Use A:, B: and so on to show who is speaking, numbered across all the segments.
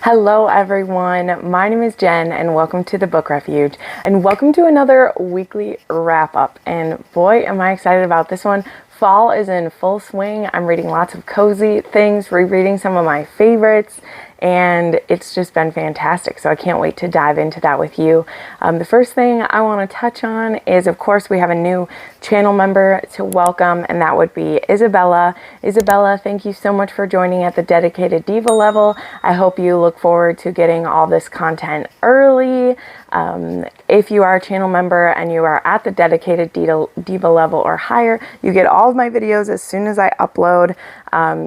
A: Hello everyone, my name is Jen and welcome to the Book Refuge and welcome to another weekly wrap up. And boy, am I excited about this one. Fall is in full swing. I'm reading lots of cozy things, rereading some of my favorites, and it's just been fantastic. So I can't wait to dive into that with you. The first thing I want to touch on is, of course, we have a new channel member to welcome, and that would be Isabella. Isabella, thank you so much for joining at the dedicated diva level. I hope you look forward to getting all this content early. If you are a channel member and you are at the dedicated diva level or higher, you get all of my videos as soon as I upload.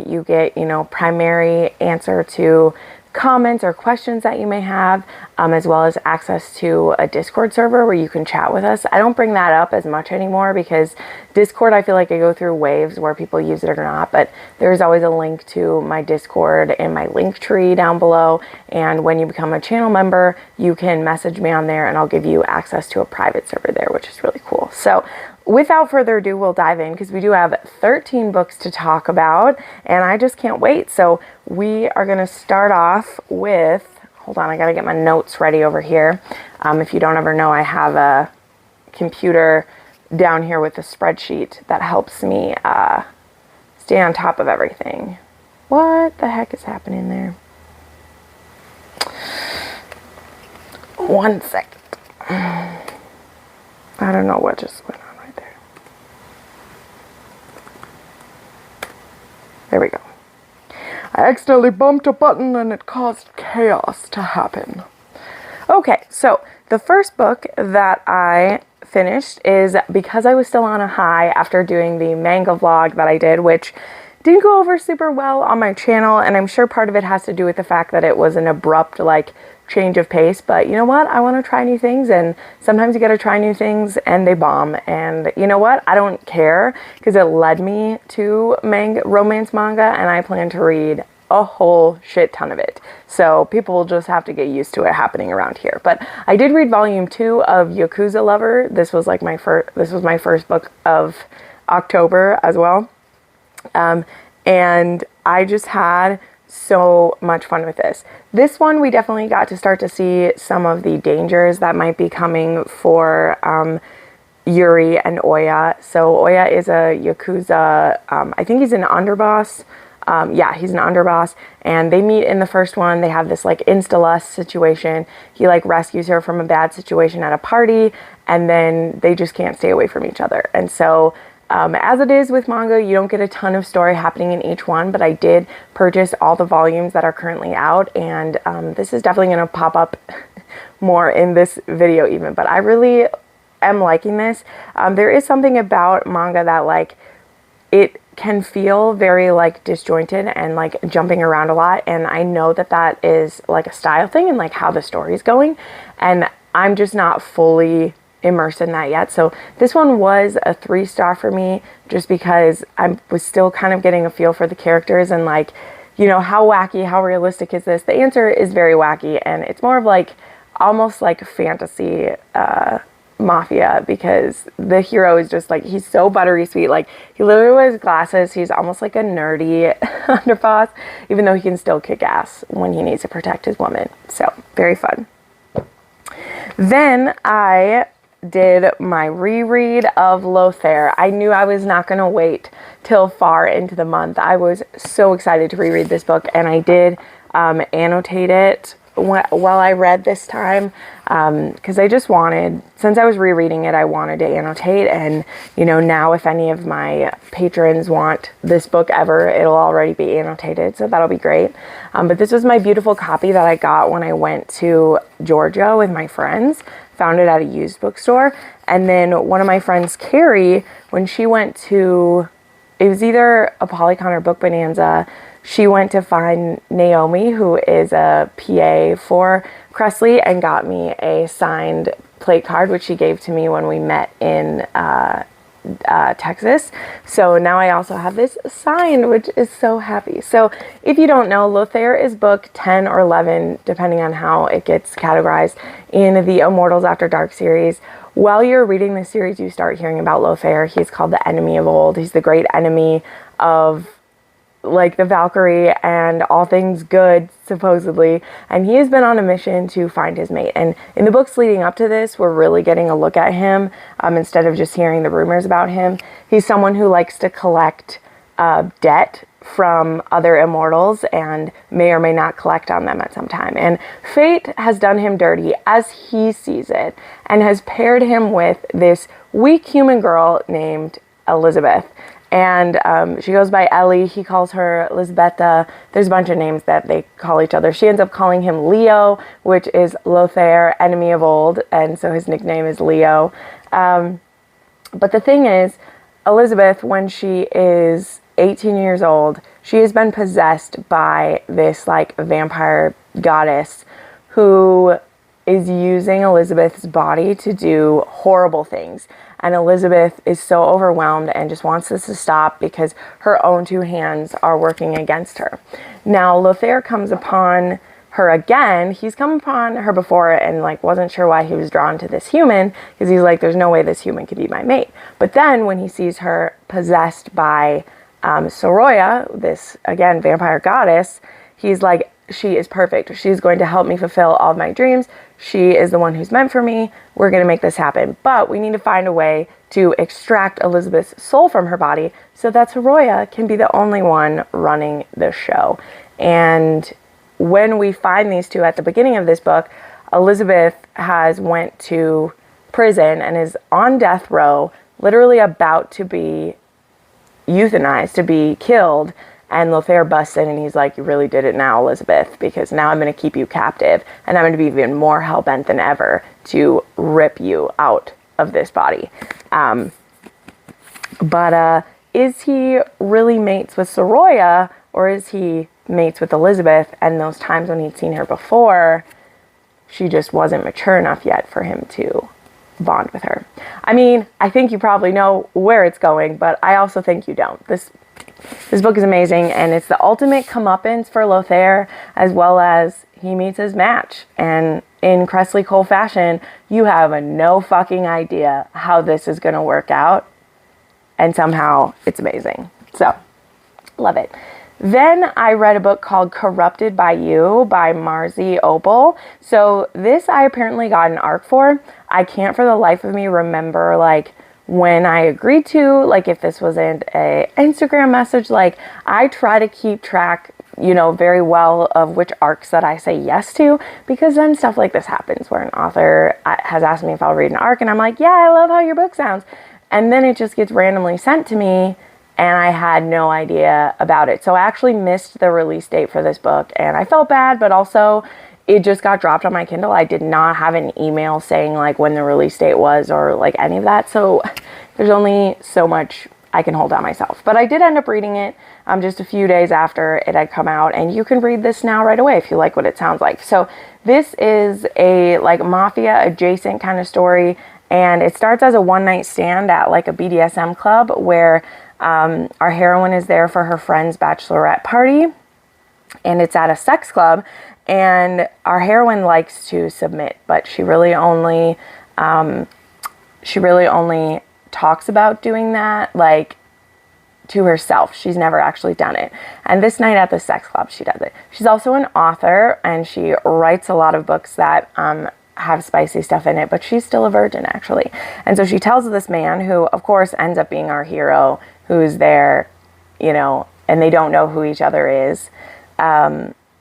A: You get, primary answer to comments or questions that you may have, as well as access to a Discord server where you can chat with us. I don't bring that up as much anymore because Discord, I feel like I go through waves where people use it or not, but there's always a link to my Discord in my link tree down below. And when you become a channel member, you can message me on there and I'll give you access to a private server there, which is really cool. So without further ado, we'll dive in because we do have 13 books to talk about and I just can't wait. So we are going to start off with, hold on, I got to get my notes ready over here. If you don't ever know, I have a computer down here with a spreadsheet that helps me stay on top of everything. What the heck is happening there? 1 second. I don't know what just went on. There we go. I accidentally bumped a button and it caused chaos to happen. Okay, so the first book that I finished is Because I Was Still on a High after doing the manga vlog that I did, which didn't go over super well on my channel, and I'm sure part of it has to do with the fact that it was an abrupt, change of pace, but you know what? I want to try new things, and sometimes you got to try new things and they bomb, and you know what? I don't care because it led me to romance manga, and I plan to read a whole shit ton of it. So people will just have to get used to it happening around here. But I did read volume 2 of Yakuza Lover. This was my first book of October as well. And I just had so much fun with this. This one, we definitely got to start to see some of the dangers that might be coming for Yuri and Oya. So Oya is a Yakuza, I think he's an underboss. Yeah, he's an underboss, and they meet in the first one. They have this insta-lust situation. He rescues her from a bad situation at a party, and then they just can't stay away from each other. And so as it is with manga, you don't get a ton of story happening in each one, but I did purchase all the volumes that are currently out, and this is definitely going to pop up more in this video even, but I really am liking this. There is something about manga that it can feel very disjointed and jumping around a lot, and I know that that is a style thing and how the story is going, and I'm just not fully immersed in that yet. So this one was a 3-star for me just because I was still kind of getting a feel for the characters and how wacky, how realistic is this? The answer is very wacky, and it's more of almost fantasy mafia, because the hero is just he's so buttery sweet. He literally wears glasses. He's almost like a nerdy underboss, even though he can still kick ass when he needs to protect his woman. So very fun. Then I did my reread of Lothair. I knew I was not going to wait till far into the month. I was so excited to reread this book, and I did annotate it while I read this time, because I just wanted, since I was rereading it, I wanted to annotate, and now if any of my patrons want this book ever, it'll already be annotated, so that'll be great. But this was my beautiful copy that I got when I went to Georgia with my friends. Found it at a used bookstore, and then one of my friends, Carrie, when she went to, it was either a Polycon or Book Bonanza, she went to find Naomi, who is a PA for Cressley, and got me a signed plate card, which she gave to me when we met in Texas. So now I also have this signed, which is so happy. So if you don't know, Lothair is book 10 or 11, depending on how it gets categorized, in the Immortals After Dark series. While you're reading this series, you start hearing about Lothair. He's called the enemy of old. He's the great enemy of like the Valkyrie and all things good, supposedly, and he has been on a mission to find his mate. And in the books leading up to this, we're really getting a look at him instead of just hearing the rumors about him. He's someone who likes to collect debt from other immortals and may or may not collect on them at some time. And fate has done him dirty as he sees it and has paired him with this weak human girl named Elizabeth. And she goes by Ellie. He calls her Lisbetta. There's a bunch of names that they call each other. She ends up calling him Leo, which is Lothair, enemy of old. And so his nickname is Leo. But the thing is, Elizabeth, when she is 18 years old, she has been possessed by this like vampire goddess who is using Elizabeth's body to do horrible things. And Elizabeth is so overwhelmed and just wants this to stop because her own two hands are working against her. Now, Lothair comes upon her again. He's come upon her before and like wasn't sure why he was drawn to this human, because he's like, there's no way this human could be my mate. But then when he sees her possessed by Soroya, this, again, vampire goddess, he's like, she is perfect. She's going to help me fulfill all of my dreams. She is the one who's meant for me. We're going to make this happen. But we need to find a way to extract Elizabeth's soul from her body so that Soroya can be the only one running the show. And when we find these two at the beginning of this book, Elizabeth has went to prison and is on death row, literally about to be euthanized, to be killed. And Lothair busts in and he's like, you really did it now, Elizabeth, because now I'm going to keep you captive and I'm going to be even more hell-bent than ever to rip you out of this body. But is he really mates with Soroya, or is he mates with Elizabeth? And those times when he'd seen her before, she just wasn't mature enough yet for him to bond with her. I mean, I think you probably know where it's going, but I also think you don't. This book is amazing, and it's the ultimate comeuppance for Lothair, as well as he meets his match. And in Cressley Cole fashion, you have no fucking idea how this is going to work out, and somehow it's amazing. So, love it. Then I read a book called Corrupted by You by Marzi Opal. So this I apparently got an ARC for. I can't for the life of me remember like when I agreed to, like if this wasn't a Instagram message. Like I try to keep track, you know, very well of which ARCs that I say yes to, because then stuff like this happens where an author has asked me if I'll read an ARC and I'm like, yeah, I love how your book sounds. And then it just gets randomly sent to me and I had no idea about it. So I actually missed the release date for this book and I felt bad, but also it just got dropped on my Kindle. I did not have an email saying like when the release date was or like any of that. So there's only so much I can hold on myself. But I did end up reading it just a few days after it had come out. And you can read this now right away if you like what it sounds like. So this is a like mafia adjacent kind of story. And it starts as a one-night stand at like a BDSM club where our heroine is there for her friend's bachelorette party. And it's at a sex club. And our heroine likes to submit, but she really only talks about doing that like to herself. She's never actually done it. And this night at the sex club, she does it. She's also an author and she writes a lot of books that have spicy stuff in it, but she's still a virgin actually. And so she tells this man, who of course ends up being our hero, who's there, you know, and they don't know who each other is.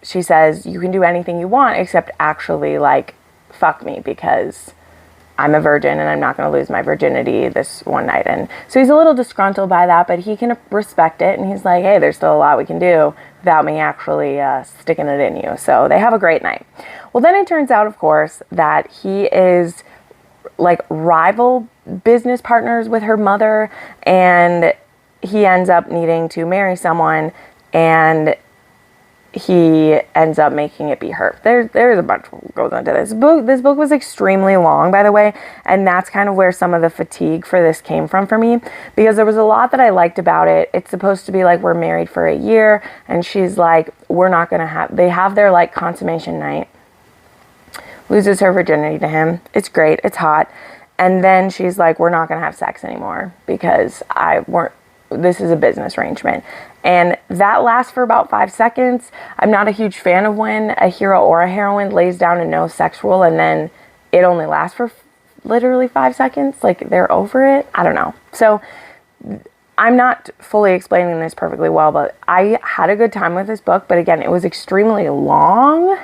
A: She says, you can do anything you want except actually like fuck me, because I'm a virgin and I'm not going to lose my virginity this one night. And so he's a little disgruntled by that, but he can respect it. And he's like, hey, there's still a lot we can do without me actually sticking it in you. So they have a great night. Well, then it turns out, of course, that he is like rival business partners with her mother. And he ends up needing to marry someone, and he ends up making it be her. There's a bunch that goes into this book. This book was extremely long, by the way, and that's kind of where some of the fatigue for this came from for me, because there was a lot that I liked about it. It's supposed to be like, we're married for a year, and she's like, we're not going to have, they have their like consummation night, loses her virginity to him. It's great. It's hot. And then she's like, we're not going to have sex anymore because this is a business arrangement. And that lasts for about 5 seconds. I'm not a huge fan of when a hero or a heroine lays down a no sex rule and then it only lasts for literally 5 seconds. Like, they're over it. I don't know. So I'm not fully explaining this perfectly well, but I had a good time with this book. But again, it was extremely long.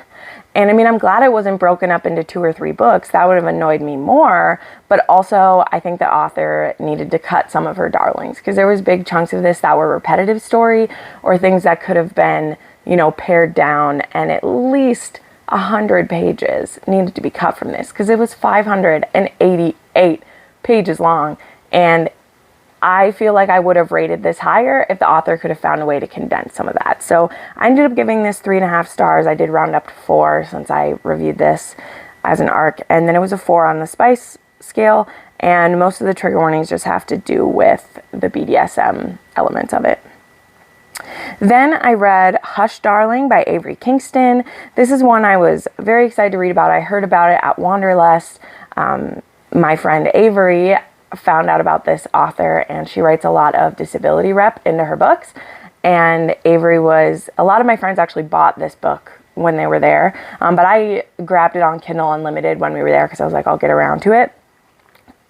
A: And I mean, I'm glad it wasn't broken up into 2 or 3 books. That would have annoyed me more. But also, I think the author needed to cut some of her darlings, because there was big chunks of this that were repetitive story, or things that could have been, you know, pared down, and at least 100 pages needed to be cut from this, because it was 588 pages long. And I feel like I would have rated this higher if the author could have found a way to condense some of that. So I ended up giving this 3.5 stars. I did round up to 4 since I reviewed this as an arc. And then it was a 4 on the spice scale. And most of the trigger warnings just have to do with the BDSM elements of it. Then I read Hush Darling by Avery Kingston. This is one I was very excited to read about. I heard about it at Wanderlust. My friend Avery found out about this author, and she writes a lot of disability rep into her books. And Avery a lot of my friends actually bought this book when they were there. But I grabbed it on Kindle Unlimited when we were there, because I was like, I'll get around to it.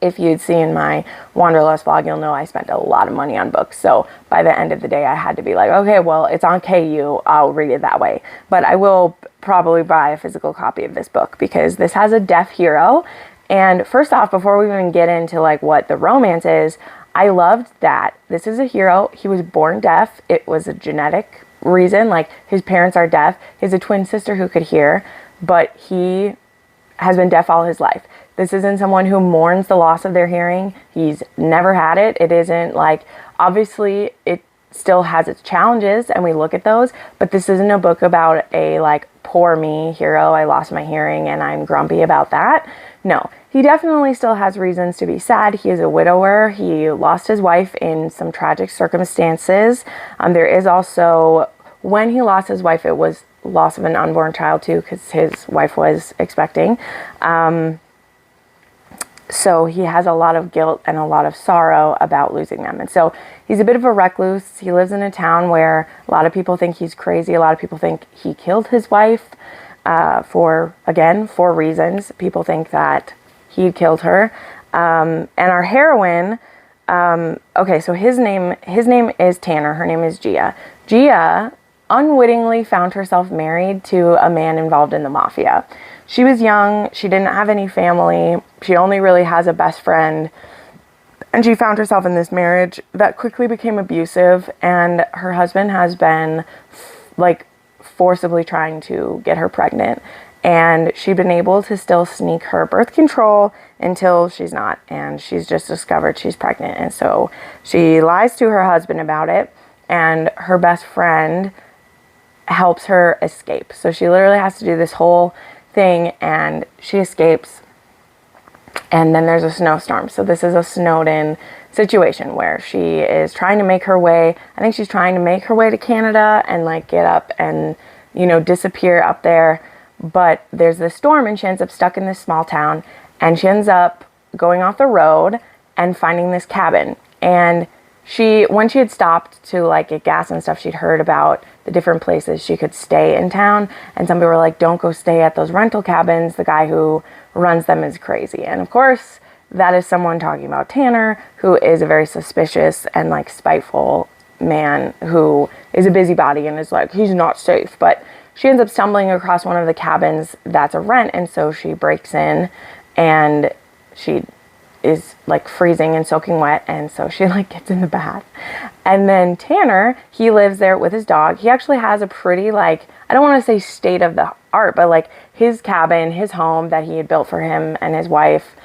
A: If you'd seen my Wanderlust vlog, you'll know I spent a lot of money on books. So by the end of the day, I had to be like, okay, well, it's on KU. I'll read it that way. But I will probably buy a physical copy of this book, because this has a deaf hero. And first off, before we even get into like what the romance is, I loved that this is a hero. He was born deaf. It was a genetic reason. Like, his parents are deaf. He has a twin sister who could hear, but he has been deaf all his life. This isn't someone who mourns the loss of their hearing. He's never had it. It isn't like, obviously it still has its challenges, and we look at those, but this isn't a book about a like, poor me hero. I lost my hearing and I'm grumpy about that. No, he definitely still has reasons to be sad. He is a widower. He lost his wife in some tragic circumstances. There is also, when he lost his wife, it was loss of an unborn child too, because his wife was expecting. So he has a lot of guilt and a lot of sorrow about losing them. And so he's a bit of a recluse. He lives in a town where a lot of people think he's crazy. A lot of people think he killed his wife for reasons. People think that he killed her. And our heroine, okay, so his name is Tanner. Her name is Gia. Gia unwittingly found herself married to a man involved in the mafia. She was young. She didn't have any family. She only really has a best friend. And she found herself in this marriage that quickly became abusive. And her husband has been like forcibly trying to get her pregnant. And she'd been able to still sneak her birth control until she's not. And she's just discovered she's pregnant. And so she lies to her husband about it. And her best friend helps her escape. So she literally has to do this whole thing, and she escapes. And then there's a snowstorm. So this is a snowed-in situation where she is trying to make her way. I think she's trying to make her way to Canada and like get up and, you know, disappear up there. But there's this storm, and she ends up stuck in this small town, and she ends up going off the road and finding this cabin. And when she had stopped to like get gas and stuff, she'd heard about the different places she could stay in town. And some people were like, don't go stay at those rental cabins. The guy who runs them is crazy. And of course, that is someone talking about Tanner, who is a very suspicious and like spiteful man who is a busybody and is like, he's not safe. But she ends up stumbling across one of the cabins that's a rent. And so she breaks in, and she is like freezing and soaking wet, and so she like gets in the bath. And then Tanner, he lives there with his dog. He actually has a pretty like, I don't want to say state of the art, but like his cabin, his home that he had built for him and his wife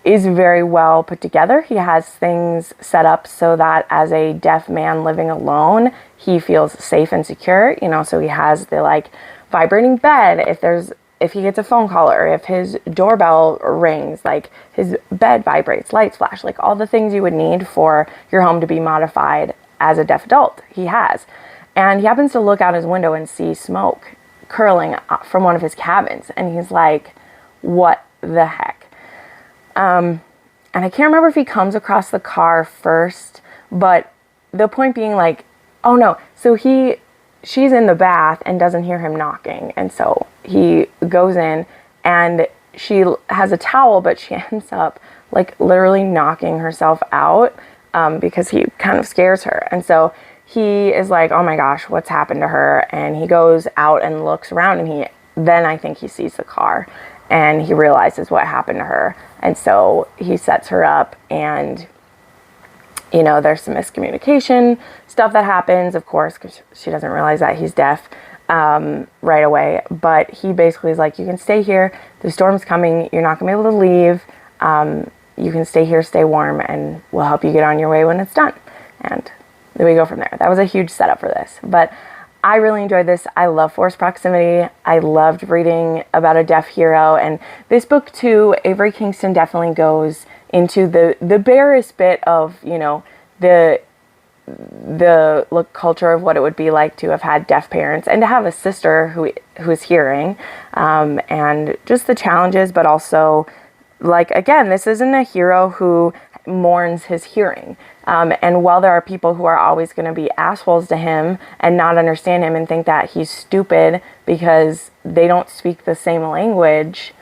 A: is very well put together. He has things set up so that as a deaf man living alone, he feels safe and secure, you know. So he has the like vibrating bed if he gets a phone call, or if his doorbell rings, like his bed vibrates, lights flash, like all the things you would need for your home to be modified as a deaf adult, he has. And he happens to look out his window and see smoke curling from one of his cabins. And he's like, what the heck? And I can't remember if he comes across the car first, but the point being, like, oh no, so she's in the bath and doesn't hear him knocking, and so he goes in, and she has a towel, but she ends up like literally knocking herself out, because he kind of scares her. And so he is like, oh my gosh, what's happened to her? And he goes out and looks around, and then I think he sees the car, and he realizes what happened to her. And so he sets her up, and you know, there's some miscommunication stuff that happens, of course, because she doesn't realize that he's deaf right away. But he basically is like, you can stay here. The storm's coming. You're not going to be able to leave. You can stay here, stay warm, and we'll help you get on your way when it's done. And then we go from there. That was a huge setup for this. But I really enjoyed this. I love forced proximity. I loved reading about a deaf hero. And this book, too, Avery Kingston definitely goes into the barest bit of, you know, the culture of what it would be like to have had deaf parents and to have a sister who's hearing, and just the challenges, but also, like, again, this isn't a hero who mourns his hearing. And while there are people who are always going to be assholes to him and not understand him and think that he's stupid because they don't speak the same language,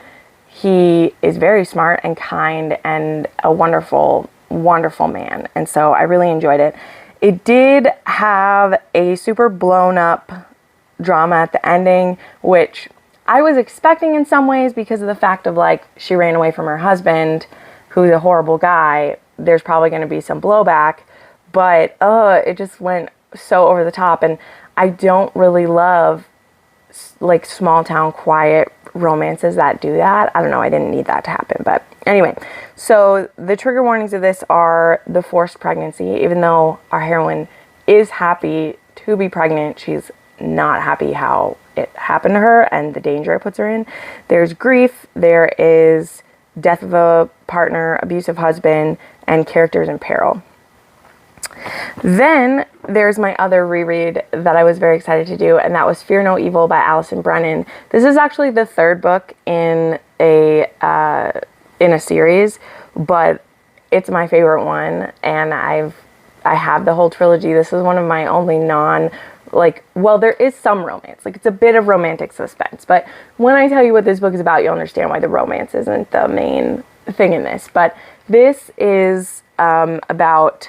A: he is very smart and kind and a wonderful, wonderful man. And so I really enjoyed it. It did have a super blown up drama at the ending, which I was expecting in some ways because of the fact of, like, she ran away from her husband, who's a horrible guy. There's probably going to be some blowback, but it just went so over the top. And I don't really love, like, small town quiet romances that do that. I don't know, I didn't need that to happen. But anyway, so the trigger warnings of this are the forced pregnancy. Even though our heroine is happy to be pregnant, she's not happy how it happened to her and the danger it puts her in. There's grief, there is death of a partner, abusive husband, and characters in peril. Then there's my other reread that I was very excited to do, and that was Fear No Evil by Alison Brennan. This is actually the third book in a series, but it's my favorite one, and I have the whole trilogy. This is one of my only there is some romance. Like, it's a bit of romantic suspense, but when I tell you what this book is about, you'll understand why the romance isn't the main thing in this. But this is about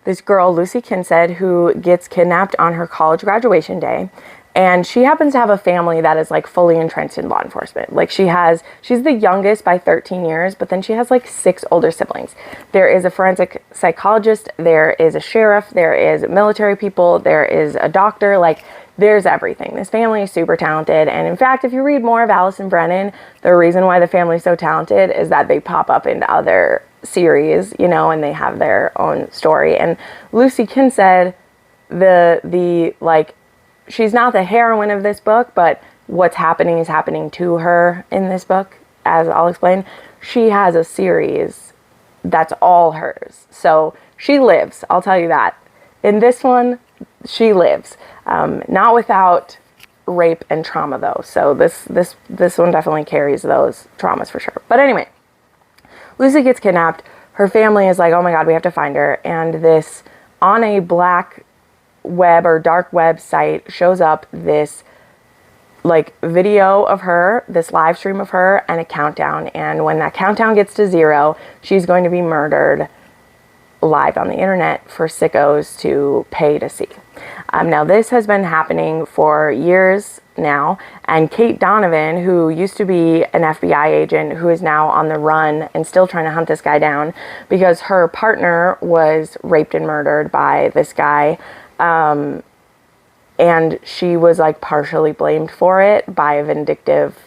A: this girl, Lucy Kinsed, who gets kidnapped on her college graduation day. And she happens to have a family that is, like, fully entrenched in law enforcement. Like, she's the youngest by 13 years, but then she has, like, 6 older siblings. There is a forensic psychologist, there is a sheriff, there is military people, there is a doctor, like, there's everything. This family is super talented. And in fact, if you read more of Alison Brennan, the reason why the family is so talented is that they pop up into other series, you know, and they have their own story. And Lucy Kinsed, she's not the heroine of this book, but what's happening is happening to her in this book, as I'll explain. She has a series that's all hers. So she lives, I'll tell you that. In this one, she lives. Not without rape and trauma, though. So this one definitely carries those traumas for sure. But anyway, Lucy gets kidnapped. Her family is like, oh my God, we have to find her. And this, on a black web or dark web site, shows up this, like, video of her, this live stream of her, and a countdown. And when that countdown gets to 0, she's going to be murdered live on the internet for sickos to pay to see. Now, this has been happening for years now, and Kate Donovan, who used to be an FBI agent, who is now on the run and still trying to hunt this guy down because her partner was raped and murdered by this guy, and she was, like, partially blamed for it by a vindictive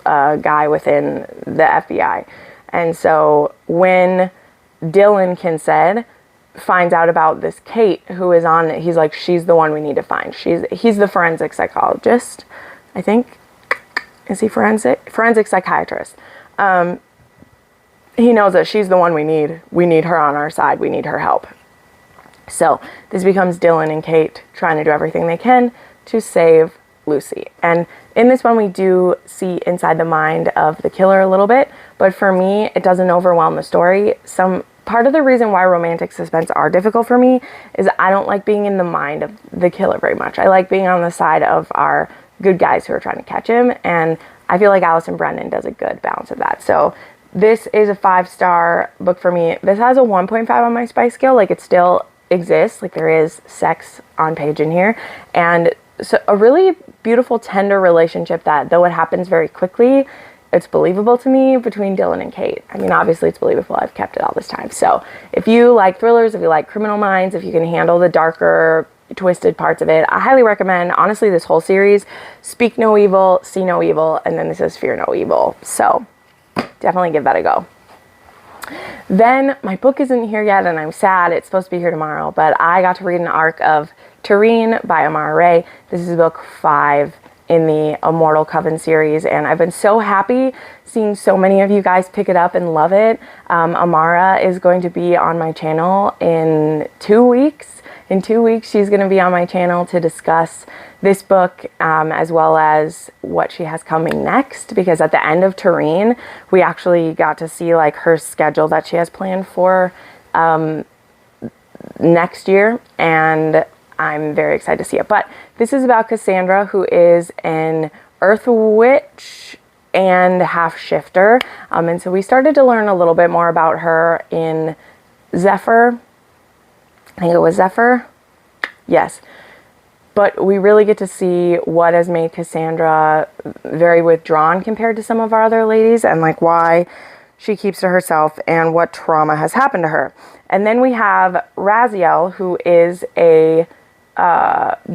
A: guy within the FBI. And so when Dylan Kinsed finds out about this Kate who is on it, he's like, she's the one we need to find. He's the forensic psychologist, I think. Is he forensic psychiatrist? He knows that she's the one we need. We need her on our side. We need her help. So this becomes Dylan and Kate trying to do everything they can to save Lucy. And in this one, we do see inside the mind of the killer a little bit, but for me, it doesn't overwhelm the story. Some part of the reason why romantic suspense are difficult for me is I don't like being in the mind of the killer very much. I like being on the side of our good guys who are trying to catch him, and I feel like Allison Brennan does a good balance of that. So this is a 5-star book for me. This has a 1.5 on my spice scale. Like, it still exists. Like, there is sex on page in here, and so a really beautiful, tender relationship that, though it happens very quickly, it's believable to me between Dylan and Kate. I mean, obviously it's believable. I've kept it all this time. So if you like thrillers, if you like Criminal Minds, if you can handle the darker, twisted parts of it, I highly recommend, honestly, this whole series. Speak No Evil, See No Evil, and then this is Fear No Evil. So definitely give that a go. Then my book isn't here yet, and I'm sad. It's supposed to be here tomorrow, but I got to read an arc of Tureen by Amara Ray. This is book 5 in the Immortal Coven series, and I've been so happy seeing so many of you guys pick it up and love it. Amara is going to be on my channel in 2 weeks. In 2 weeks, she's going to be on my channel to discuss this book, as well as what she has coming next, because at the end of Tureen, we actually got to see like her schedule that she has planned for next year, and I'm very excited to see it. But this is about Cassandra, who is an earth witch and half shifter. And so we started to learn a little bit more about her in Zephyr. I think it was Zephyr. Yes. But we really get to see what has made Cassandra very withdrawn compared to some of our other ladies, and like why she keeps to herself and what trauma has happened to her. And then we have Raziel, who is a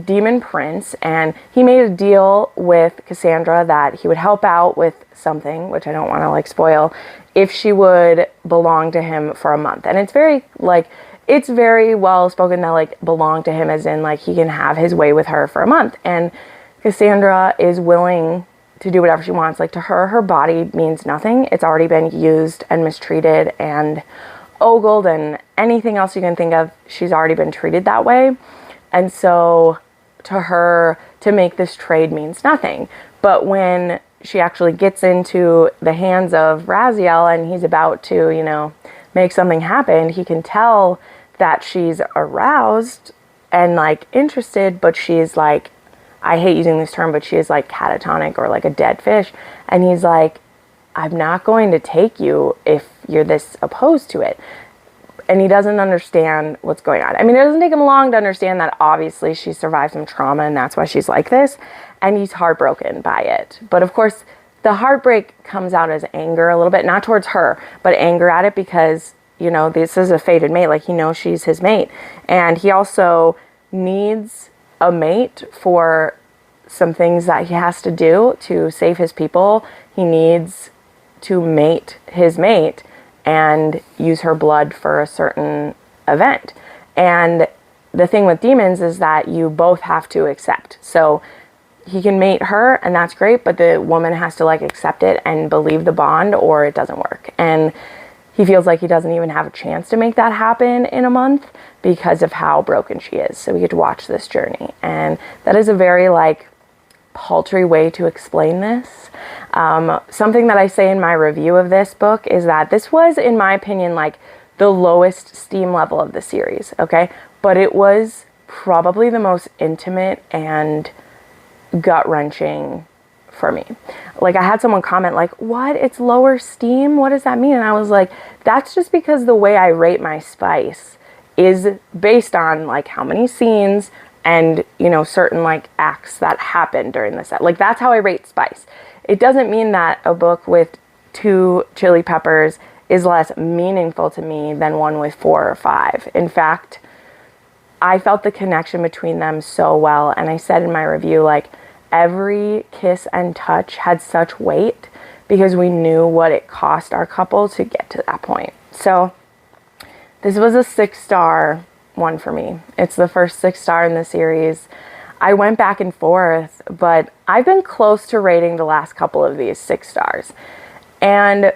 A: demon prince, and he made a deal with Cassandra that he would help out with something, which I don't want to like spoil, if she would belong to him for a month. And it's very like, it's very well spoken that like belong to him as in like he can have his way with her for a month. And Cassandra is willing to do whatever she wants. Like, to her, her body means nothing. It's already been used and mistreated and ogled and anything else you can think of. She's already been treated that way. And so to her, to make this trade means nothing. But when she actually gets into the hands of Raziel and he's about to, you know, make something happen, he can tell that she's aroused and like interested, but she's like, I hate using this term, but she is like catatonic or like a dead fish. And he's like, I'm not going to take you if you're this opposed to it. And he doesn't understand what's going on. I mean, it doesn't take him long to understand that obviously she survived some trauma and that's why she's like this. And he's heartbroken by it. But of course, the heartbreak comes out as anger a little bit, not towards her, but anger at it because, you know, this is a fated mate. Like, he knows she's his mate. And he also needs a mate for some things that he has to do to save his people. He needs to mate his mate and use her blood for a certain event. And the thing with demons is that you both have to accept. So he can mate her and that's great, but the woman has to like accept it and believe the bond or it doesn't work. And he feels like he doesn't even have a chance to make that happen in a month because of how broken she is. So we get to watch this journey. And that is a very like paltry way to explain this. Something that I say in my review of this book is that this was, in my opinion, like the lowest steam level of the series, okay? But it was probably the most intimate and gut-wrenching for me. Like, I had someone comment like, what? It's lower steam? What does that mean? And I was like, that's just because the way I rate my spice is based on like how many scenes and, you know, certain like acts that happen during the set. Like, that's how I rate spice. It doesn't mean that a book with 2 chili peppers is less meaningful to me than one with 4 or 5. In fact, I felt the connection between them so well. And I said in my review, like, every kiss and touch had such weight because we knew what it cost our couple to get to that point. So this was a 6-star one for me. It's the first 6-star in the series. I went back and forth, but I've been close to rating the last couple of these 6 stars. And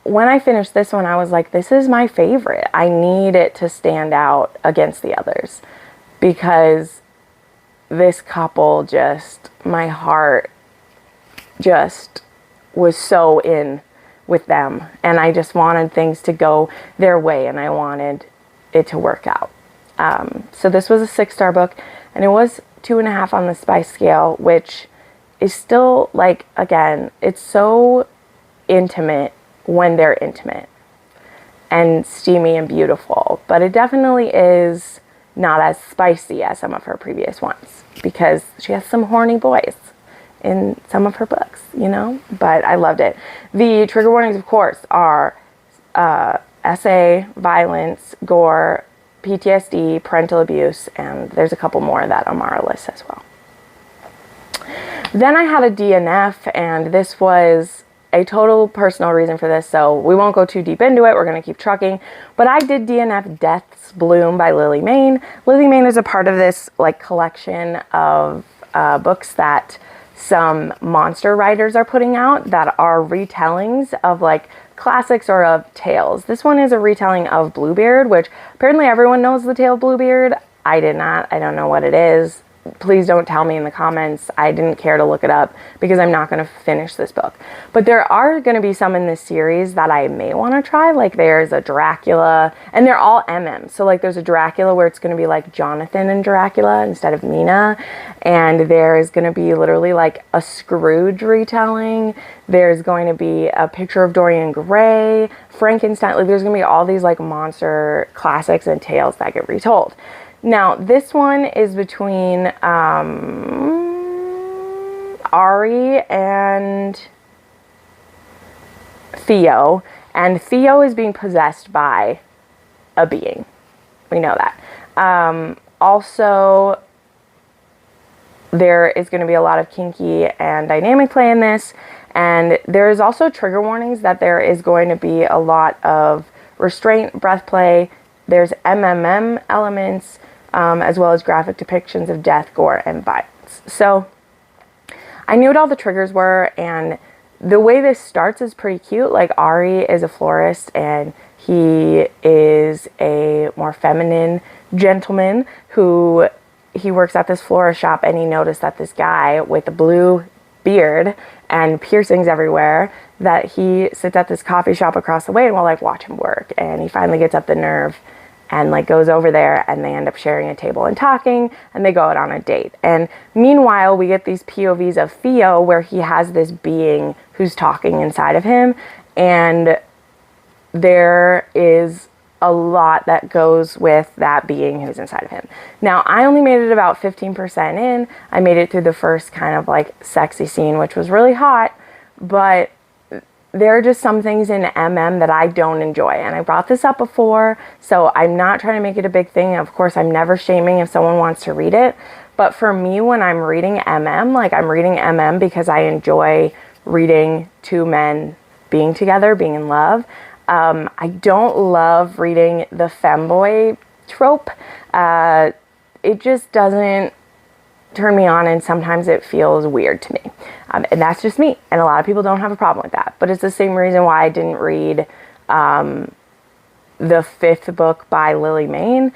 A: when I finished this one, I was like, this is my favorite. I need it to stand out against the others because this couple just, my heart just was so in with them, and I just wanted things to go their way, and I wanted it to work out. So this was a 6-star book, and it was 2.5 on the spice scale, which is still, like, again, it's so intimate when they're intimate and steamy and beautiful, but it definitely is not as spicy as some of her previous ones, because she has some horny boys in some of her books, you know, but I loved it. The trigger warnings, of course, are SA, violence, gore, PTSD, parental abuse, and there's a couple more that Amara lists as well. Then I had a DNF, and this was a total personal reason for this, so we won't go too deep into it. We're going to keep trucking. But I did DNF Death's Bloom by Lily Mayne. Lily Mayne is a part of this, like, collection of books that some monster writers are putting out that are retellings of, like, classics or of tales. This one is a retelling of Bluebeard, which apparently everyone knows the tale of Bluebeard. I did not. I don't know what it is. Please don't tell me in the comments. I didn't care to look it up because I'm not going to finish this book. But there are going to be some in this series that I may want to try. Like, there's a Dracula, and they're all MM. So, like, there's a Dracula where it's going to be like Jonathan and Dracula instead of Mina. And there's going to be literally like a Scrooge retelling. There's going to be a Picture of Dorian Gray, Frankenstein. Like, there's going to be all these, like, monster classics and tales that get retold. Now, this one is between Ari and Theo. And Theo is being possessed by a being. We know that. Also, there is going to be a lot of kinky and dynamic play in this. And there is also trigger warnings that there is going to be a lot of restraint, breath play. There's MMM elements, as well as graphic depictions of death, gore, and violence. So I knew what all the triggers were, and the way this starts is pretty cute. Like, Ari is a florist, and he is a more feminine gentleman who, he works at this florist shop, and he noticed that this guy with a blue beard and piercings everywhere, that he sits at this coffee shop across the way and will, like, watch him work. And he finally gets up the nerve and, like, goes over there, and they end up sharing a table and talking, and they go out on a date. And meanwhile, we get these POVs of Theo where he has this being who's talking inside of him, and there is a lot that goes with that being who's inside of him. Now, I only made it about 15% in. I made it through the first kind of, like, sexy scene, which was really hot, but there are just some things in MM that I don't enjoy. And I brought this up before, so I'm not trying to make it a big thing. Of course, I'm never shaming if someone wants to read it. But for me, when I'm reading MM, like, I'm reading MM because I enjoy reading two men being together, being in love. I don't love reading the femboy trope. It just doesn't turn me on, and sometimes it feels weird to me. And that's just me, and a lot of people don't have a problem with that. But it's the same reason why I didn't read the 5th book by Lily Mayne.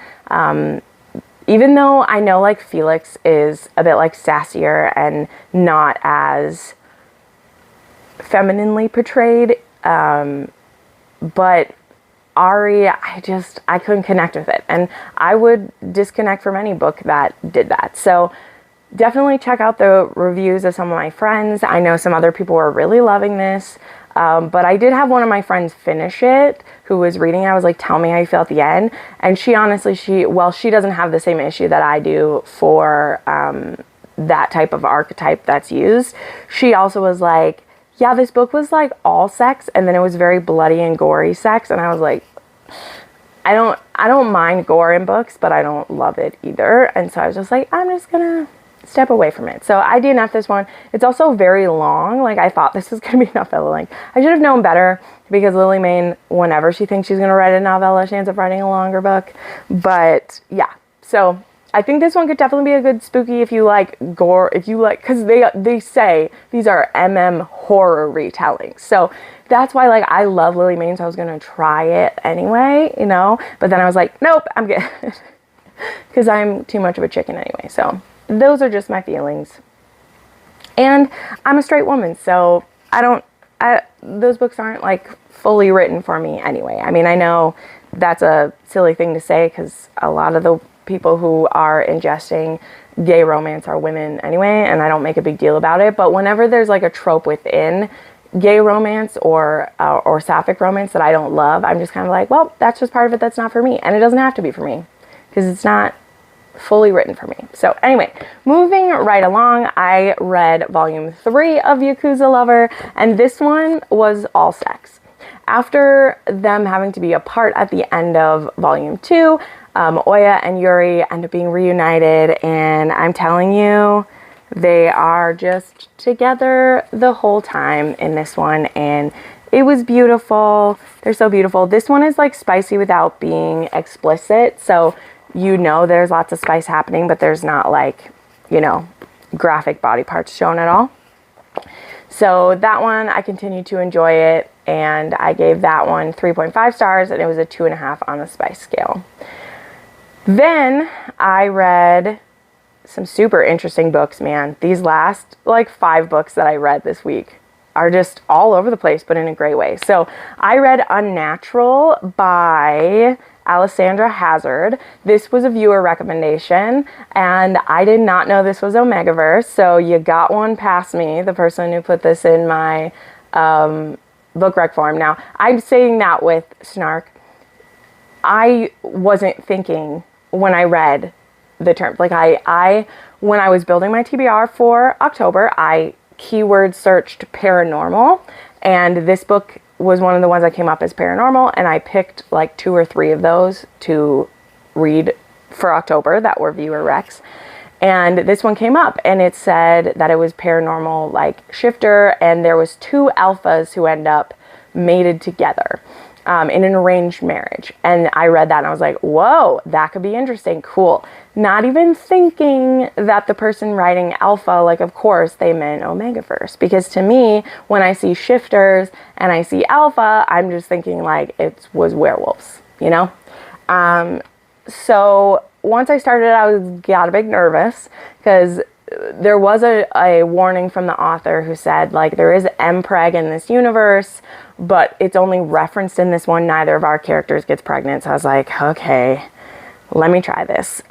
A: Even though I know, like, Felix is a bit, like, sassier and not as femininely portrayed, but Ari, I couldn't connect with it. And I would disconnect from any book that did that. So definitely check out the reviews of some of my friends. I know some other people were really loving this. But I did have one of my friends finish it who was reading it. I was like, tell me how you feel at the end. And she honestly, she doesn't have the same issue that I do for that type of archetype that's used. She also was like, yeah, this book was like all sex, and then it was very bloody and gory sex. And I was like, I don't mind gore in books, but I don't love it either. And so I was just like, I'm just gonna step away from it. So I DNF'd this one. It's also very long. Like, I thought this was gonna be novella length. I should have known better, because Lily Mayne, whenever she thinks she's gonna write a novella, she ends up writing a longer book. But yeah, so I think this one could definitely be a good spooky if you like gore, if you like, because they say these are MM horror retellings. So that's why, like, I love Lily Mayne, so I was going to try it anyway, you know. But then I was like, nope, I'm good. Because I'm too much of a chicken anyway. So those are just my feelings. And I'm a straight woman, so I don't those books aren't like fully written for me anyway. I mean, I know that's a silly thing to say because a lot of the people who are ingesting gay romance are women anyway, and I don't make a big deal about it. But whenever there's like a trope within gay romance or sapphic romance that I don't love, I'm just kind of like, well, that's just part of it that's not for me. And it doesn't have to be for me because it's not fully written for me. So anyway, moving right along, I read volume 3 of Yakuza Lover, and this one was all sex. After them having to be apart at the end of volume 2, Oya and Yuri end up being reunited, and I'm telling you, they are just together the whole time in this one, and it was beautiful. They're so beautiful. This one is like spicy without being explicit, so you know there's lots of spice happening, but there's not like, you know, graphic body parts shown at all. So that one, I continued to enjoy it, and I gave that one 3.5 stars, and it was a 2.5 on the spice scale. Then I read some super interesting books, man. These last like 5 books that I read this week are just all over the place, but in a great way. So I read Unnatural by Alessandra Hazard. This was a viewer recommendation, and I did not know this was Omegaverse, so you got one past me, the person who put this in my book rec form. Now, I'm saying that with snark. I wasn't thinking when I read the term. Like I when I was building my TBR for October, I keyword searched paranormal, and this book was one of the ones that came up as paranormal, and I picked like 2 or 3 of those to read for October that were viewer recs. And this one came up, and it said that it was paranormal like shifter, and there was 2 alphas who end up mated together in an arranged marriage. And I read that and I was like, whoa, that could be interesting. Cool. Not even thinking that the person writing alpha, like, of course they meant Omegaverse, because to me, when I see shifters and I see alpha, I'm just thinking like it was werewolves, you know? So once I started, I got a bit nervous because there was a warning from the author who said, like, there is mpreg in this universe, but it's only referenced in this one. Neither of our characters gets pregnant. So I was like, okay, let me try this.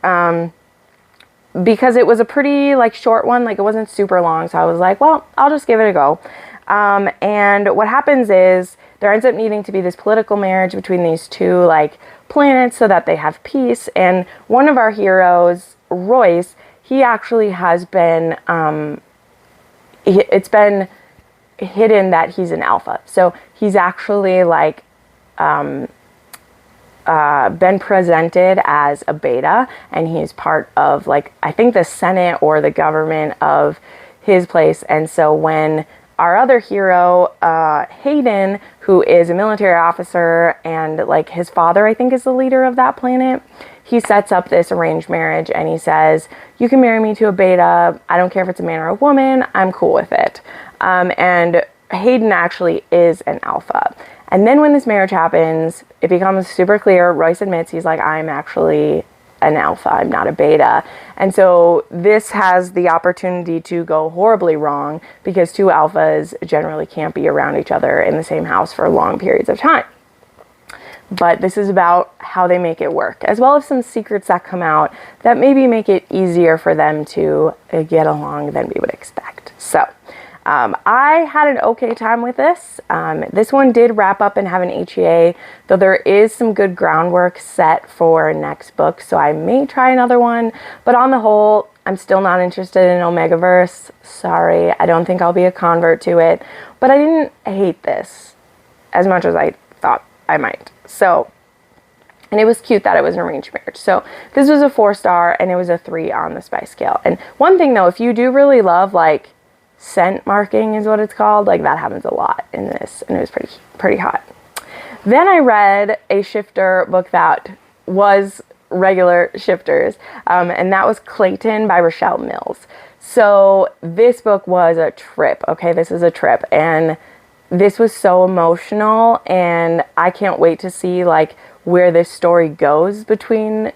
A: Because it was a pretty like short one, like it wasn't super long. So I was like, well, I'll just give it a go. And what happens is there ends up needing to be this political marriage between these 2 like planets so that they have peace. And one of our heroes, Royce, he actually has been, it's been hidden that he's an alpha. So he's actually like been presented as a beta, and he's part of like, I think the Senate or the government of his place. And so when our other hero, Hayden, who is a military officer, and like his father, I think, is the leader of that planet, he sets up this arranged marriage, and he says, you can marry me to a beta. I don't care if it's a man or a woman. I'm cool with it. And Hayden actually is an alpha. And then when this marriage happens, it becomes super clear. Royce admits, he's like, I'm actually an alpha. I'm not a beta. And so this has the opportunity to go horribly wrong because 2 alphas generally can't be around each other in the same house for long periods of time. But this is about how they make it work, as well as some secrets that come out that maybe make it easier for them to get along than we would expect. So I had an okay time with this. This one did wrap up and have an HEA, though there is some good groundwork set for next book, so I may try another one. But on the whole, I'm still not interested in Omegaverse. Sorry, I don't think I'll be a convert to it. But I didn't hate this as much as I thought I might. So, and it was cute that it was an arranged marriage. So this was a 4-star, and it was a 3 on the spice scale. And one thing though, if you do really love like scent marking is what it's called, like that happens a lot in this, and it was pretty hot. Then I read a shifter book that was regular shifters, and that was Clayton by Rochelle Mills. So this book was a trip. Okay, this is a trip, and this was so emotional, and I can't wait to see like where this story goes between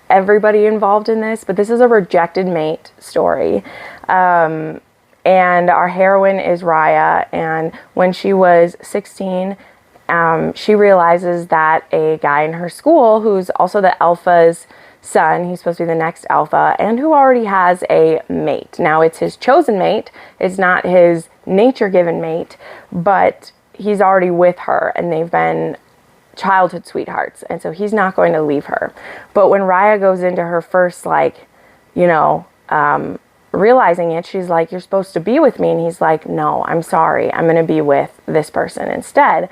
A: everybody involved in this. But this is a rejected mate story, and And our heroine is Raya, and when she was 16, she realizes that a guy in her school, who's also the alpha's son, he's supposed to be the next alpha, and who already has a mate. Now, it's his chosen mate, it's not his nature-given mate, but he's already with her, and they've been childhood sweethearts, and so he's not going to leave her. But when Raya goes into her first, realizing it, she's like, you're supposed to be with me, and he's like, no, I'm sorry, I'm going to be with this person instead.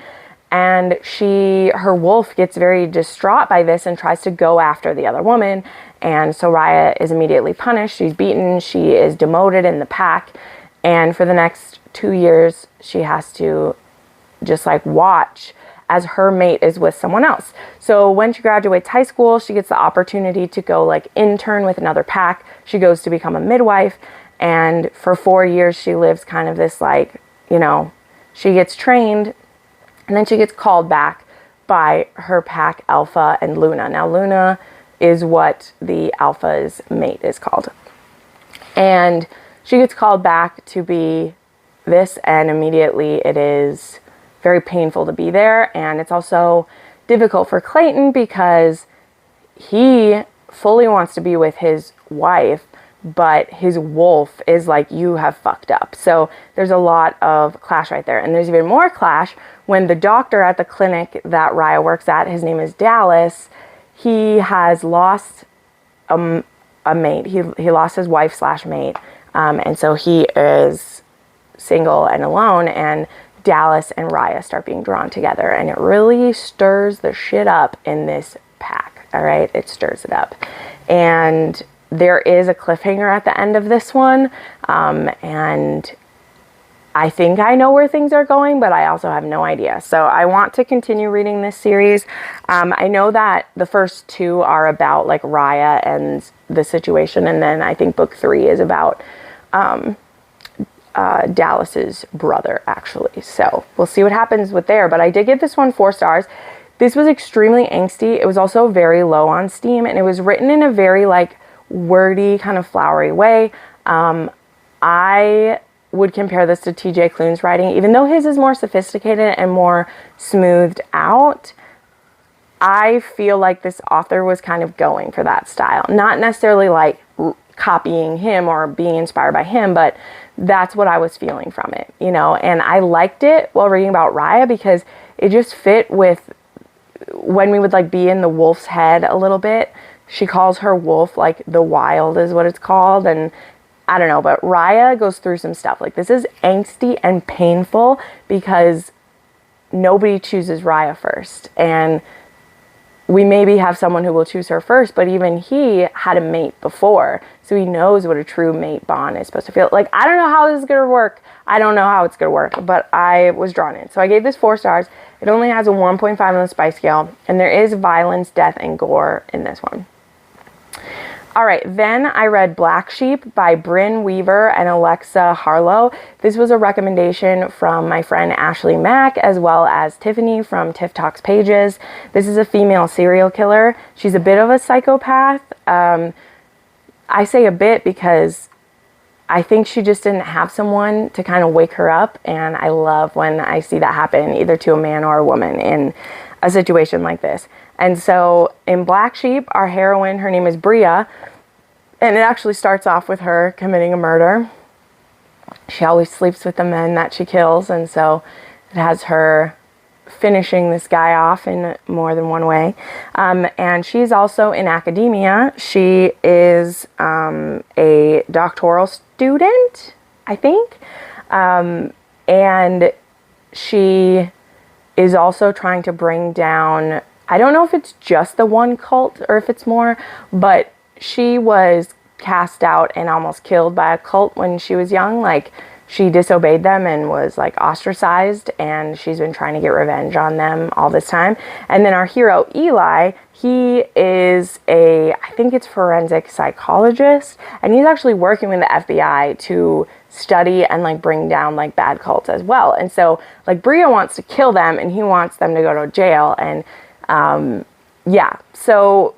A: And her wolf gets very distraught by this and tries to go after the other woman, and so Raya is immediately punished. She's beaten, she is demoted in the pack, and for the next 2 years she has to just watch as her mate is with someone else. So when she graduates high school, she gets the opportunity to go intern with another pack. She goes to become a midwife, and for 4 years she lives kind of this she gets trained, and then she gets called back by her pack alpha and Luna. Now Luna is what the alpha's mate is called. And she gets called back to be this, and immediately it is very painful to be there. And it's also difficult for Clayton because he fully wants to be with his wife, but his wolf is like, you have fucked up. So there's a lot of clash right there. And there's even more clash when the doctor at the clinic that Raya works at, his name is Dallas, he has lost a mate. He lost his wife / mate. And so he is single and alone, and Dallas and Raya start being drawn together, and it really stirs the shit up in this pack. All right, it stirs it up, and there is a cliffhanger at the end of this one, and I think I know where things are going, but I also have no idea. So I want to continue reading this series. I know that the first 2 are about Raya and the situation, and then I think book 3 is about Dallas's brother, actually. So we'll see what happens with there. But I did give this one 4 stars. This was extremely angsty. It was also very low on steam, and it was written in a very wordy, kind of flowery way. I would compare this to TJ Klune's writing, even though his is more sophisticated and more smoothed out. I feel like this author was kind of going for that style, not necessarily copying him or being inspired by him, but that's what I was feeling from it, and I liked it while reading about Raya because it just fit with when we would be in the wolf's head a little bit. She calls her wolf the wild is what it's called, and I don't know, but Raya goes through some stuff. This is angsty and painful because nobody chooses Raya first, and we maybe have someone who will choose her first, but even he had a mate before, so he knows what a true mate bond is supposed to feel like. I don't know how this is going to work. I don't know how it's going to work, but I was drawn in. So I gave this 4 stars. It only has a 1.5 on the spice scale, and there is violence, death, and gore in this one. All right, then I read Black Sheep by Brynn Weaver and Alexa Harlow. This was a recommendation from my friend Ashley Mack, as well as Tiffany from Tiff Talks Pages. This is a female serial killer. She's a bit of a psychopath. I say a bit because I think she just didn't have someone to kind of wake her up, and I love when I see that happen, either to a man or a woman in a situation like this. And so in Black Sheep, our heroine, her name is Bria, and it actually starts off with her committing a murder. She always sleeps with the men that she kills, and so it has her finishing this guy off in more than one way. And she's also in academia. She is a doctoral student, I think. And she is also trying to bring down, I don't know if it's just the one cult or if it's more, but she was cast out and almost killed by a cult when she was young. She disobeyed them and was ostracized, and she's been trying to get revenge on them all this time. And then our hero Eli, he is I think it's forensic psychologist, and he's actually working with the FBI to study and bring down bad cults as well. And so Bria wants to kill them, and he wants them to go to jail. And yeah, so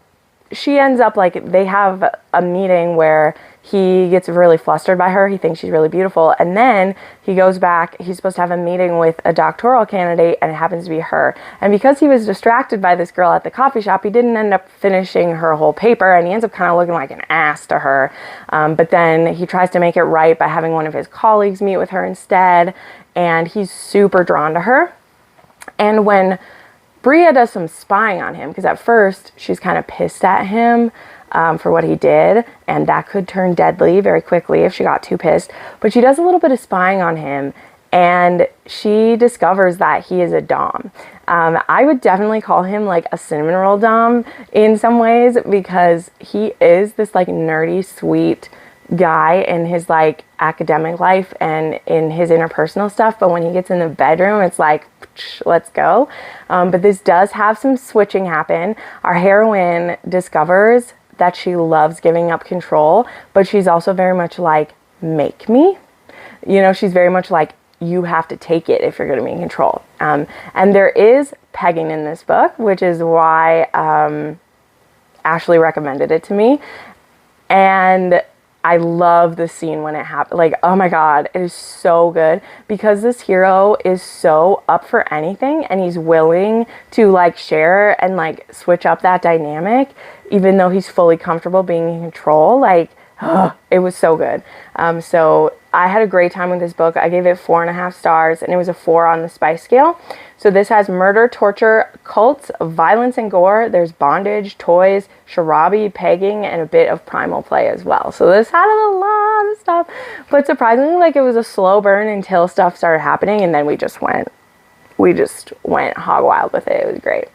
A: she ends up they have a meeting where he gets really flustered by her. He thinks she's really beautiful. And then he goes back. He's supposed to have a meeting with a doctoral candidate, and it happens to be her. And because he was distracted by this girl at the coffee shop, he didn't end up finishing her whole paper, and he ends up kind of looking like an ass to her. But then he tries to make it right by having one of his colleagues meet with her instead, and he's super drawn to her. And when Bria does some spying on him, because at first she's kind of pissed at him for what he did, and that could turn deadly very quickly if she got too pissed. But she does a little bit of spying on him, and she discovers that he is a dom. I would definitely call him like a cinnamon roll dom in some ways, because he is this like nerdy, sweet guy in his like academic life and in his interpersonal stuff, but when he gets in the bedroom, it's like, let's go. But this does have some switching happen. Our heroine discovers that she loves giving up control, but she's also very much like, make me. You know, she's very much like, you have to take it if you're going to be in control. And there is pegging in this book, which is why Ashley recommended it to me. And I love the scene when it happened. Like, oh my God, it is so good, because this hero is so up for anything, and he's willing to like share and like switch up that dynamic, even though he's fully comfortable being in control. Like, it was so good. So I had a great time with this book. I gave it 4.5 stars, and it was a 4 on the spice scale. So this has murder, torture, cults, violence, and gore. There's bondage, toys, sharabi, pegging, and a bit of primal play as well. So this had a lot of stuff, but surprisingly, like, it was a slow burn until stuff started happening, and then we just went hog wild with it. It was great.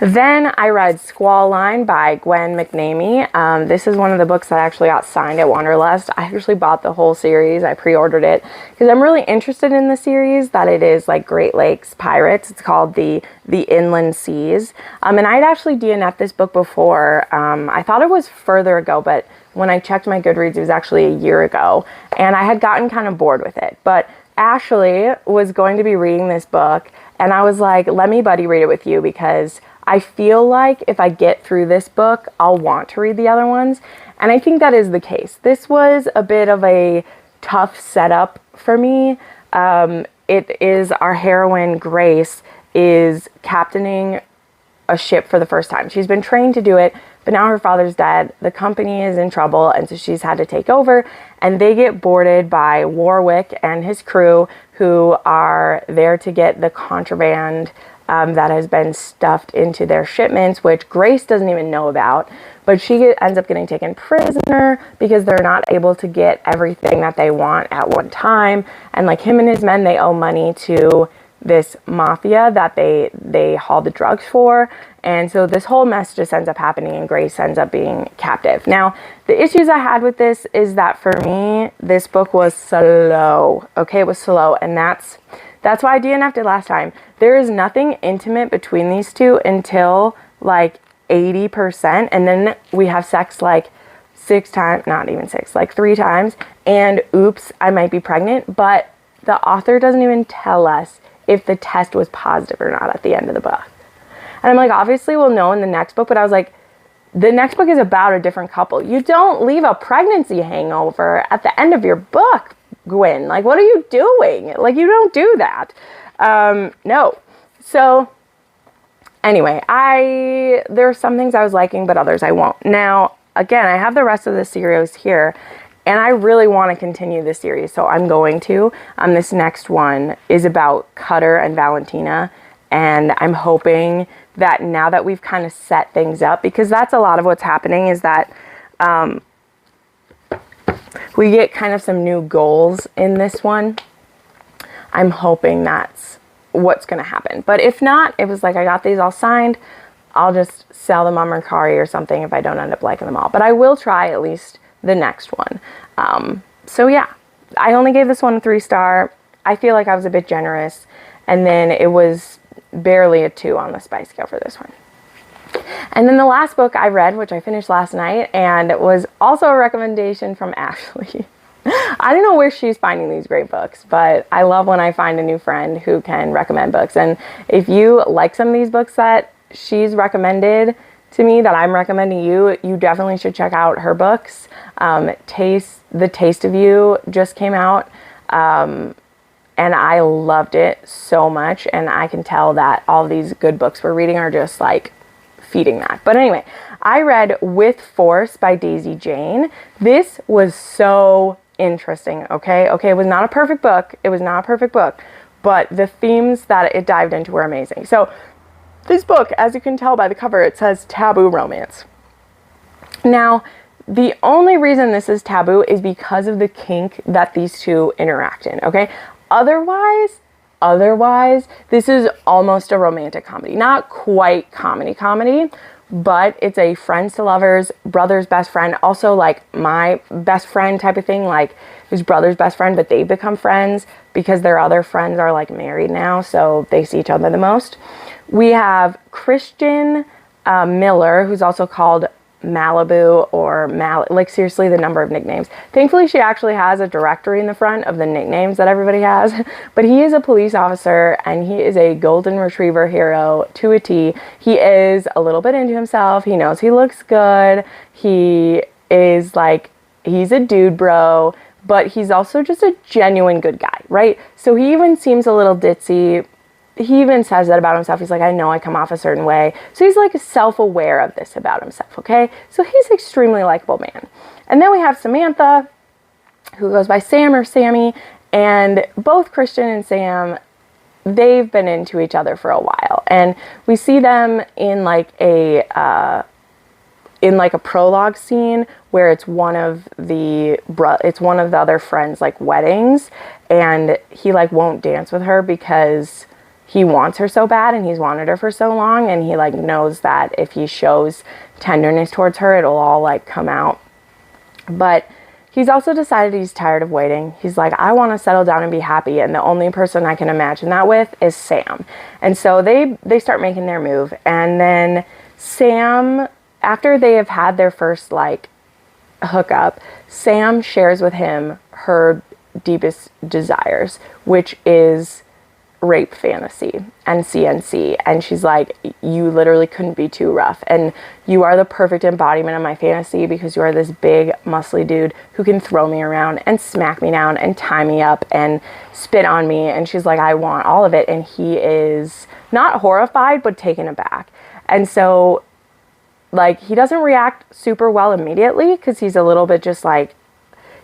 A: Then I read Squall Line by Gwen McNamee. This is one of the books that actually got signed at Wanderlust. I actually bought the whole series. I pre-ordered it because I'm really interested in the series, that it is like Great Lakes pirates. It's called the Inland Seas. And I'd actually DNF'd this book before. I thought it was further ago, but when I checked my Goodreads, it was actually a year ago. And I had gotten kind of bored with it. But Ashley was going to be reading this book, and I was like, let me buddy read it with you, because I feel like if I get through this book, I'll want to read the other ones. And I think that is the case. This was a bit of a tough setup for me. It is our heroine, Grace, is captaining a ship for the first time. She's been trained to do it, but now her father's dead. The company is in trouble, and so she's had to take over, and they get boarded by Warwick and his crew, who are there to get the contraband that has been stuffed into their shipments, which Grace doesn't even know about. But she ends up getting taken prisoner because they're not able to get everything that they want at one time. And like him and his men, they owe money to this mafia that they haul the drugs for. And so this whole mess just ends up happening, and Grace ends up being captive. Now, the issues I had with this is that for me, this book was slow. Okay, it was slow, and that's why I DNF'd it last time. There is nothing intimate between these two until like 80%, and then we have sex like 6 times, not even 6, like 3 times, and oops, I might be pregnant, but the author doesn't even tell us if the test was positive or not at the end of the book. And I'm like, obviously we'll know in the next book, but I was like, the next book is about a different couple. You don't leave a pregnancy hangover at the end of your book, Gwen. Like, what are you doing? Like, you don't do that. No. So anyway, there are some things I was liking, but others I won't. Now, again, I have the rest of the series here, and I really want to continue this series, so I'm going to. This next one is about Cutter and Valentina, and I'm hoping that now that we've kind of set things up, because that's a lot of what's happening, is that we get kind of some new goals in this one. I'm hoping that's what's going to happen. But if not, it was like I got these all signed, I'll just sell them on Mercari or something if I don't end up liking them all. But I will try at least the next one. So yeah, I only gave this one a 3-star. I feel like I was a bit generous. And then it was barely a 2 on the spice scale for this one. And then the last book I read, which I finished last night, and it was also a recommendation from Ashley. I don't know where she's finding these great books, but I love when I find a new friend who can recommend books. And if you like some of these books that she's recommended, to me that I'm recommending you, you definitely should check out her books. The Taste of You just came out, and I loved it so much, and I can tell that all these good books we're reading are just like feeding that. But anyway, I read With Force by Daisy Jane. This was so interesting, okay? It was not a perfect book. But the themes that it dived into were amazing. So this book, as you can tell by the cover, it says taboo romance. Now, the only reason this is taboo is because of the kink that these two interact in, okay? Otherwise, this is almost a romantic comedy. Not quite comedy, but it's a friends to lovers, brother's best friend, also like my best friend type of thing, like his brother's best friend, but they become friends because their other friends are like married now, so they see each other the most. We have Christian Miller, who's also called Malibu or like seriously the number of nicknames. Thankfully she actually has a directory in the front of the nicknames that everybody has, but he is a police officer and he is a golden retriever hero to a T. He is a little bit into himself. He knows he looks good. He is like, he's a dude bro, but he's also just a genuine good guy, right? So he even seems a little ditzy. He even says that about himself. He's like, I know I come off a certain way. So he's like self-aware of this about himself, okay? So he's an extremely likable man. And then we have Samantha, who goes by Sam or Sammy, and both Christian and Sam, they've been into each other for a while. And we see them in like a prologue scene where it's one of the other friends' like weddings, and he like won't dance with her because he wants her so bad and he's wanted her for so long, and he like knows that if he shows tenderness towards her, it'll all like come out. But he's also decided he's tired of waiting. He's like, I want to settle down and be happy, and the only person I can imagine that with is Sam. And so they start making their move, and then Sam, after they have had their first like hookup, Sam shares with him her deepest desires, which is rape fantasy and CNC, and she's like, you literally couldn't be too rough, and you are the perfect embodiment of my fantasy because you are this big muscly dude who can throw me around and smack me down and tie me up and spit on me. And she's like, I want all of it. And he is not horrified but taken aback. And so like he doesn't react super well immediately because he's a little bit just like,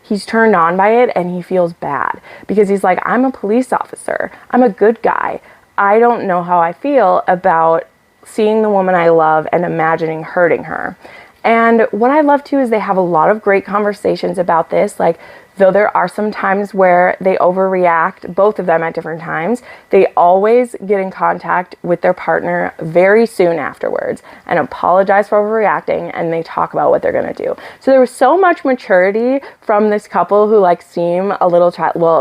A: he's turned on by it, and he feels bad because he's like, I'm a police officer. I'm a good guy. I don't know how I feel about seeing the woman I love and imagining hurting her. And what I love too is they have a lot of great conversations about this. Like, though there are some times where they overreact, both of them at different times, they always get in contact with their partner very soon afterwards and apologize for overreacting, and they talk about what they're gonna do. So there was so much maturity from this couple who like seem a little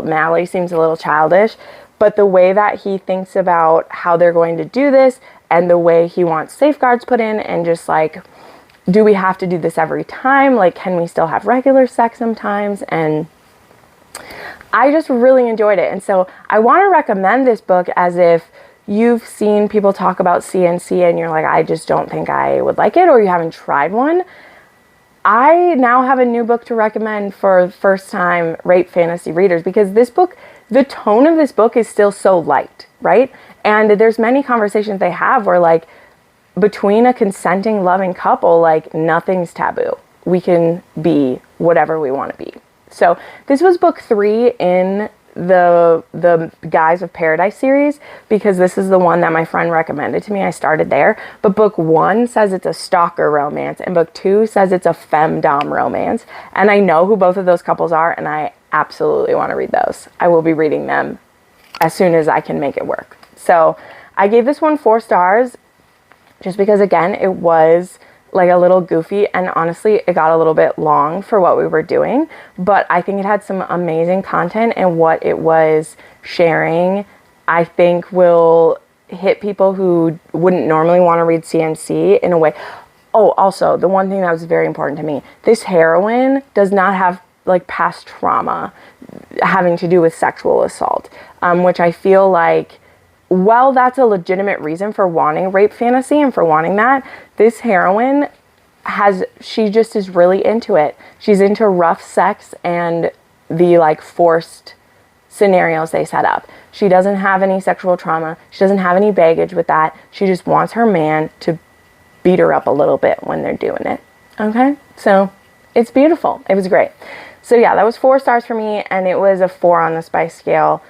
A: Mally seems a little childish, but the way that he thinks about how they're going to do this and the way he wants safeguards put in, and just like, do we have to do this every time? Like, can we still have regular sex sometimes? And I just really enjoyed it. And so I want to recommend this book as if you've seen people talk about CNC and you're like, I just don't think I would like it, or you haven't tried one. I now have a new book to recommend for first-time rape fantasy readers, because this book, the tone of this book is still so light, right? And there's many conversations they have where like, between a consenting, loving couple, like nothing's taboo. We can be whatever we want to be. So this was book 3 in the Guys of Paradise series, because this is the one that my friend recommended to me. I started there. But book 1 says it's a stalker romance, and book 2 says it's a femdom romance. And I know who both of those couples are, and I absolutely want to read those. I will be reading them as soon as I can make it work. So I gave this one 4 stars. Just because, again, it was like a little goofy, and honestly, it got a little bit long for what we were doing, but I think it had some amazing content, and what it was sharing, I think will hit people who wouldn't normally want to read CNC in a way. Oh, also, the one thing that was very important to me, this heroine does not have like past trauma having to do with sexual assault, which I feel like while that's a legitimate reason for wanting rape fantasy and for wanting that, this heroine she just is really into it. She's into rough sex and the like forced scenarios they set up. She doesn't have any sexual trauma. She doesn't have any baggage with that. She just wants her man to beat her up a little bit when they're doing it. Okay? So it's beautiful. It was great. So yeah, that was 4 stars for me, and it was a 4 on the spice scale,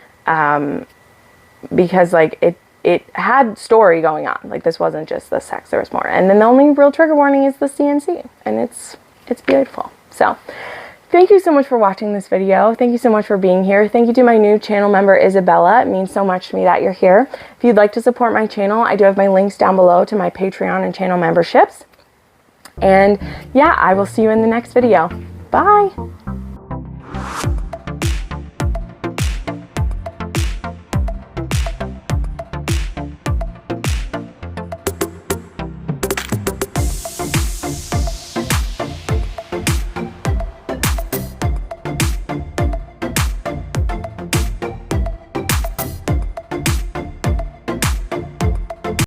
A: because like it had story going on. Like, this wasn't just the sex, there was more. And then the only real trigger warning is the CNC, and it's beautiful. So thank you so much for watching this video. Thank you so much for being here. Thank you to my new channel member, Isabella. It means so much to me that you're here. If you'd like to support my channel, I do have my links down below to my Patreon and channel memberships. And yeah, I will see you in the next video. Bye.